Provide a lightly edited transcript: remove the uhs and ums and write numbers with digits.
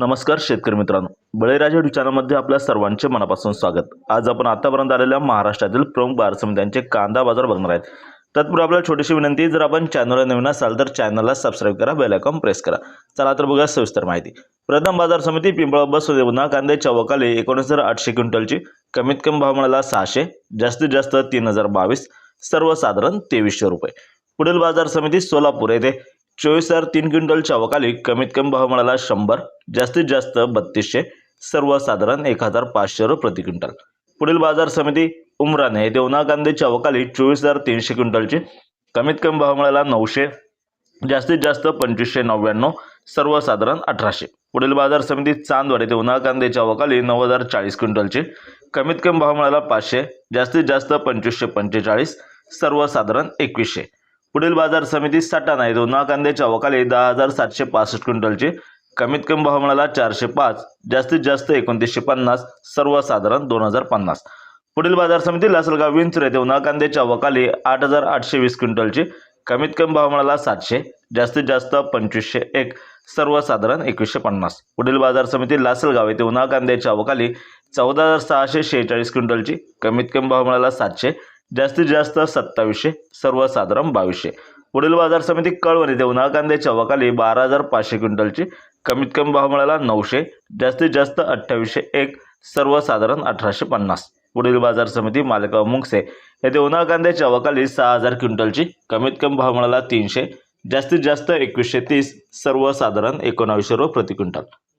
नमस्कार शेतकरी मित्रांनो, बळीराजा यूट्यूब चॅनलमध्ये आपल्या सर्वांचे मनापासून स्वागत। आज आपण आतापर्यंत आलेल्या महाराष्ट्रातील प्रमुख बाजार समित्यांचे कांदा बाजार बघणार आहेत। तत्पूर्वी आपल्याला छोटीशी विनंती, जर आपण चॅनलला नवीन असाल तर चॅनलला सबस्क्राइब करा, बेल आयकॉन प्रेस करा। चला तर बघूया सविस्तर माहिती। प्रथम बाजार समिती पिंपळा उन्हाळ कांद्याच्या वकाली 19,800 क्विंटलची, कमीत कमी भाव मिळाला 600, जास्तीत जास्त 3,022, सर्वसाधारण 2300 रुपये। पुढील बाजार समिती सोलापूर येथे 24,003 क्विंटलच्या वकाली, कमीत कमी भाव मिळाला 100, जास्तीत जास्त 3200, सर्वसाधारण 1,500 रुपये प्रति क्विंटल। पुढील बाजार समिती उमराणे येथे उन्हाळ कांद्याच्या वकाली 24,300 क्विंटलची, कमीत कमी भाव मिळाला 900, जास्तीत जास्त 2599, सर्वसाधारण 1800। पुढील बाजार समिती चांदवड येथे उन्हाळ कांद्याच्या वकाली 9,040 क्विंटलची, कमीत कमी भाव मिळाला 500, जास्तीत जास्त 2545, सर्वसाधारण 2100। पुढील बाजार समिती सटाणा येथे उन्हाळ कांद्याच्या वकाली 10,765 क्विंटलची, कमीत कमी भाव मिळाला 405, जास्तीत जास्त 2950, सर्वसाधारण 2050। पुढील बाजार समिती लासलगाव विंचूर येथे उन्हाळ कांद्याच्या वकाली 8,820 क्विंटलची, कमीत कमी भाव मिळाला 700, जास्तीत जास्त 2501, सर्वसाधारण 2150। पुढील बाजार समिती लासलगाव येथे उन्हाळ कांद्याच्या वकाली 14,646 क्विंटलची, कमीत कमी भाव मिळाला 700, जास्तीत जास्त 2700, सर्वसाधारण 2200। पुढील बाजार समिती कळवण येथे उन्हाळ कांद्याच्या वकाली 12,500 क्विंटलची, कमीत कमी भाव मिळाला 900, जास्तीत जास्त 2801, सर्वसाधारण 1850। पुढील बाजार समिती मालेगाव मुंगसे येथे उन्हाळ कांद्याच्या वकाली 6,000 क्विंटलची, कमीत कमी भाव मिळाला 300, जास्तीत जास्त 2130, सर्वसाधारण 1900 रुपये प्रति क्विंटल।